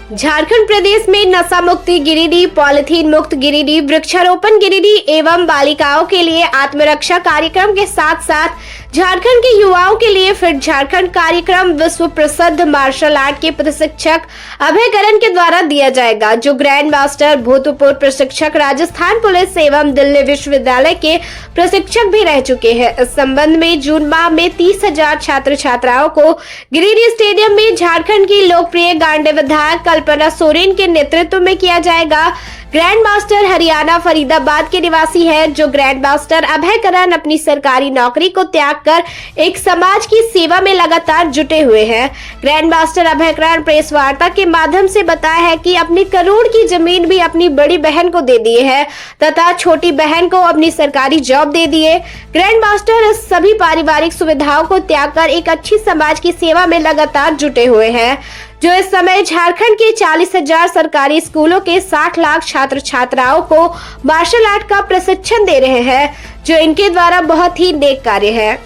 झारखंड प्रदेश में नशा मुक्ति गिरिडीह, पॉलिथीन मुक्त गिरिडीह, वृक्षारोपण गिरिडीह एवं बालिकाओं के लिए आत्मरक्षा कार्यक्रम के साथ साथ झारखंड के युवाओं के लिए फिट झारखंड कार्यक्रम विश्व प्रसिद्ध मार्शल आर्ट के प्रशिक्षक अभय करण के द्वारा दिया जाएगा, जो ग्रैंड मास्टर, भूतपूर्व प्रशिक्षक, राजस्थान पुलिस एवं दिल्ली विश्वविद्यालय के प्रशिक्षक भी रह चुके हैं। इस संबंध में जून माह में 30,000 छात्र छात्राओं को गिरिडीह स्टेडियम में झारखंड की लोकप्रिय गांडे विधायक कल्पना सोरेन के नेतृत्व में किया जाएगा। ग्रैंड मास्टर हरियाणा फरीदाबाद के निवासी है, जो ग्रैंड मास्टर अभय करण अपनी सरकारी नौकरी को त्याग कर एक समाज की सेवा में लगातार जुटे हुए हैं। ग्रैंड मास्टर अभय करण प्रेस वार्ता के माध्यम से बताया है कि अपनी करोड़ की जमीन भी अपनी बड़ी बहन को दे दिए है तथा छोटी बहन को अपनी सरकारी जॉब दे दिए। ग्रैंड मास्टर इस सभी पारिवारिक सुविधाओं को त्याग कर एक अच्छी समाज की सेवा में लगातार जुटे हुए हैं, जो इस समय झारखंड के 40,000 सरकारी स्कूलों के 60 लाख छात्र छात्राओं को मार्शल आर्ट का प्रशिक्षण दे रहे हैं, जो इनके द्वारा बहुत ही नेक कार्य है।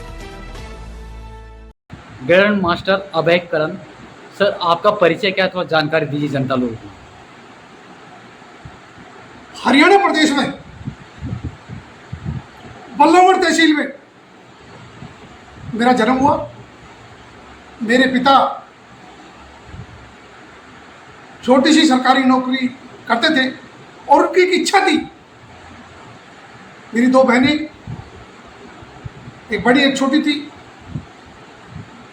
ग्रैंड मास्टर अभय करण सर, आपका परिचय क्या है, थोड़ा जानकारी दीजिए जनता लोगों को। हरियाणा प्रदेश में बल्लभगढ़ तहसील में मेरा जन्म हुआ। मेरे पिता छोटी सी सरकारी नौकरी करते थे और उनकी एक इच्छा थी। मेरी दो बहनें, एक बड़ी एक छोटी थी।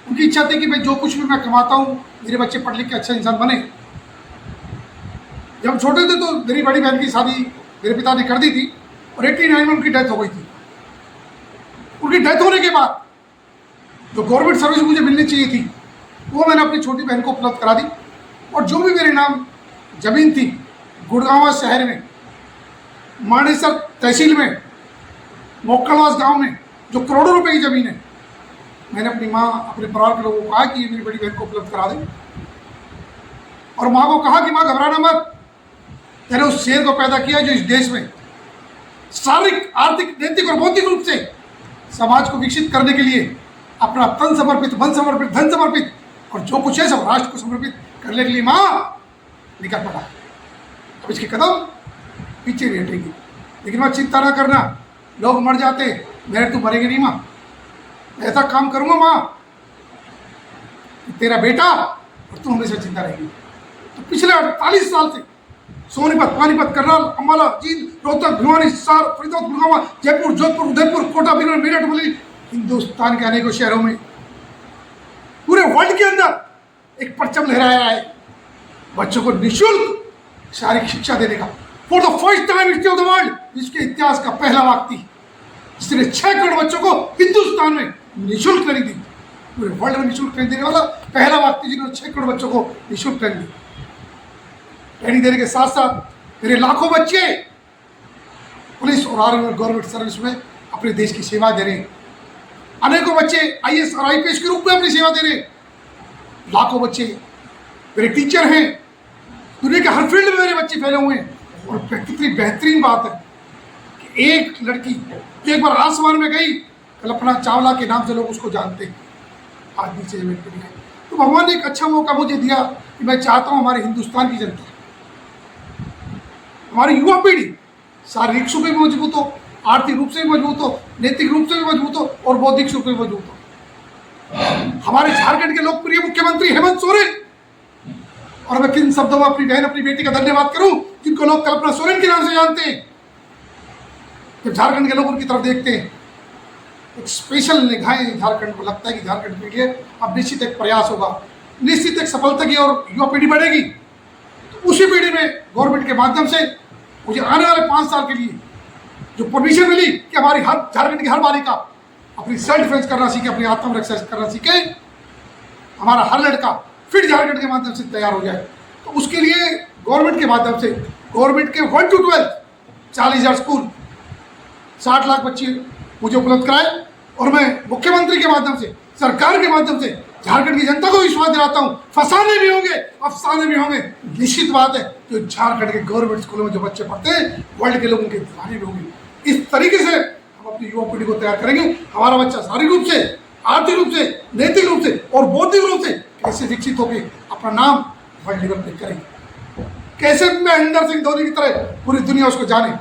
उनकी इच्छा थी कि मैं जो कुछ भी मैं कमाता हूँ मेरे बच्चे पढ़ लिख के अच्छा इंसान बने। जब हम छोटे थे तो मेरी बड़ी बहन की शादी मेरे पिता ने कर दी थी और 89 में उनकी डेथ हो गई थी। उनकी डेथ होने के बाद जो गवर्नमेंट सर्विस मुझे मिलनी चाहिए थी वो मैंने अपनी छोटी बहन को उपलब्ध करा दी, और जो भी मेरे नाम जमीन थी गुड़गांव शहर में, मानेसर तहसील में, मोक्कड़वास गांव में जो करोड़ों रुपए की ज़मीन है, मैंने अपनी माँ, अपने परिवार के लोगों को कहा कि ये मेरी बड़ी बहन को उपलब्ध करा दें। और माँ को कहा कि माँ घबराना मत, मैंने उस शेर को पैदा किया जो इस देश में शारीरिक, आर्थिक, नैतिक और बौद्धिक रूप से समाज को विकसित करने के लिए अपना तन समर्पित, मन समर्पित, धन समर्पित और जो कुछ है सब राष्ट्र को समर्पित करने के लिए माँ निकल पड़ा। अब इसके कदम पीछे नहीं हटेगी। लेकिन माँ चिंता ना करना, लोग मर जाते, मेरे तू मरेगी नहीं माँ। ऐसा काम करूँगा माँ, तेरा बेटा और तू हमेशा चिंता रहेगी। तो पिछले 48 साल से सोनीपत, पानीपत, करनाल, अम्बाला, जींद, रोहतक, भिवानी, हिसार, फरीदाबाद, गुड़गांव, जयपुर, जोधपुर, उदयपुर, कोटा, बीरगढ़, मेरठ, बरेली, हिंदुस्तान के अनेकों शहरों में, पूरे वर्ल्ड के अंदर एक परचम लहराया है बच्चों को निःशुल्क शारीरिक शिक्षा देने का। For the first time history of the world, इसके इतिहास का पहला व्यक्ति जिसने 6 करोड़ बच्चों को हिंदुस्तान में निःशुल्क ट्रेनिंग दी, पूरे वर्ल्ड में निःशुल्क ट्रेनिंग देने वाला पहला व्यक्ति जिन्होंने 6 करोड़ बच्चों को निःशुल्क ट्रेनिंग दी। ट्रेनिंग देने के साथ साथ मेरे लाखों बच्चे पुलिस और आर्मी और गवर्नमेंट सर्विस में अपने देश की सेवा दे रहे हैं। अनेकों बच्चे IAS और IPS के रूप में अपनी सेवा दे रहे हैं। लाखों बच्चे मेरे टीचर हैं। दुनिया के हर फील्ड में मेरे बच्चे फैले हुए हैं। और कितनी बेहतरीन बात है कि एक लड़की जो एक बार आसमान में गई, कल्पना चावला के नाम से लोग उसको जानते हैं, आज नीचे जमीन पर नहीं गई। तो भगवान ने एक अच्छा मौका मुझे दिया कि मैं चाहता हूँ हमारे हिंदुस्तान की जनता, हमारी युवा पीढ़ी शारीरिक रूप से भी मजबूत हो, आर्थिक रूप से भी मजबूत हो, नैतिक रूप से भी मजबूत हो और बौद्धिक रूप से भी मजबूत हो। हमारे झारखंड के लोकप्रिय मुख्यमंत्री हेमंत सोरेन, और मैं किन शब्दों में अपनी बहन, अपनी बेटी का धन्यवाद करूं जिनको लोग कल्पना सोरेन के नाम से जानते हैं। जब झारखंड के लोग उनकी तरफ देखते हैं, एक स्पेशल निगाहें झारखंड को लगता है कि झारखंड के लिए अब निश्चित एक प्रयास होगा, निश्चित एक सफलता की और युवा पीढ़ी बढ़ेगी। तो उसी पीढ़ी में गवर्नमेंट के माध्यम से मुझे आने वाले 5 साल के लिए जो परमिशन मिली कि हमारी हर झारखंड की हर बालिका अपनी सेल्फ डिफेंस करना सीखे, अपनी आत्मरक्षा करना सीखे, हमारा हर लड़का फिट झारखंड के माध्यम से तैयार हो जाए। तो उसके लिए गवर्नमेंट के माध्यम से, गवर्नमेंट के 1 to 12 40,000 स्कूल, 60 लाख बच्चे मुझे उपलब्ध कराए, और मैं मुख्यमंत्री के माध्यम से, सरकार के माध्यम से झारखंड की जनता को विश्वास दिलाता हूँ, फसाने भी होंगे, अफसाने भी होंगे, निश्चित बात है जो झारखंड के गवर्नमेंट स्कूलों में जो बच्चे पढ़ते हैं वर्ल्ड के लोगों के दीवाने भी होंगे। इस तरीके से हम अपनी युवा पीढ़ी को तैयार करेंगे। हमारा बच्चा शारीरिक रूप से, आर्थिक रूप से, नैतिक रूप से और बौद्धिक रूप से कैसे विकसित होकर अपना नाम वर्ल्ड लेवल पे करेंगे। कैसे महेंद्र सिंह धोनी की तरह पूरी दुनिया उसको जाने।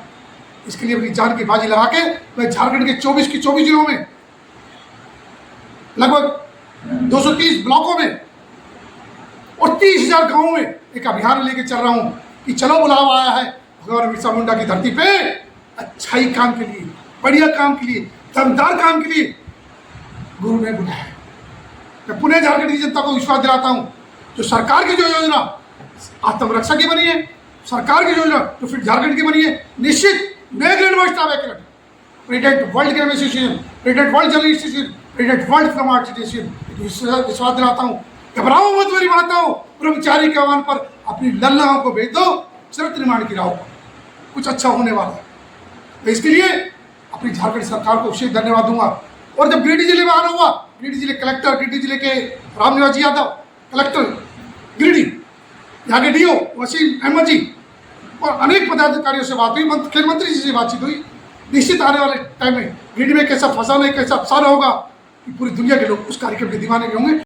इसके लिए अपनी जान की बाजी लगा के मैं झारखंड के 24 की 24 जिलों में लगभग 230 ब्लॉकों में और 30,000 गांवों में एक अभियान लेके चल रहा हूं कि चलो बुलावा आया है भगवान बिरसा मुंडा की धरती पे अच्छाई काम के लिए, बढ़िया काम के लिए, दमदार काम के लिए गुरु ने बुलाया है। मैं पुनः झारखंड की जनता को विश्वास दिलाता हूं, जो सरकार की जो योजना आत्मरक्षा की बनी है, सरकार की योजना जो फिर झारखंड की बनी है, निश्चित नए grand master of president world game association, president world journal institute, president world film art association विश्वास दिलाता हूँ। घबराओ मत मेरी माताओं, ब्रह्मचारी के आह्वान पर अपनी लल्लाओं को भेज दो चरित्र निर्माण की राह पर, कुछ अच्छा होने वाला है। तो इसके लिए अपनी झारखंड सरकार को विशेष धन्यवाद दूंगा। और जब गिरिडीह जिले में आना हुआ, गिरिडीह जिले कलेक्टर, गिरिडीह जिले के रामनिवास जी यादव कलेक्टर गिरिडीह, यहाँ के डीओ वसीम अहमद जी और अनेक पदाधिकारियों से बात हुई, खेल मंत्री जी से बातचीत हुई। निश्चित आने वाले टाइम में गिरिडीह में कैसा फसाना है, कैसा फसाना होगा कि पूरी दुनिया के लोग उस कार्यक्रम के दीवाने भी होंगे।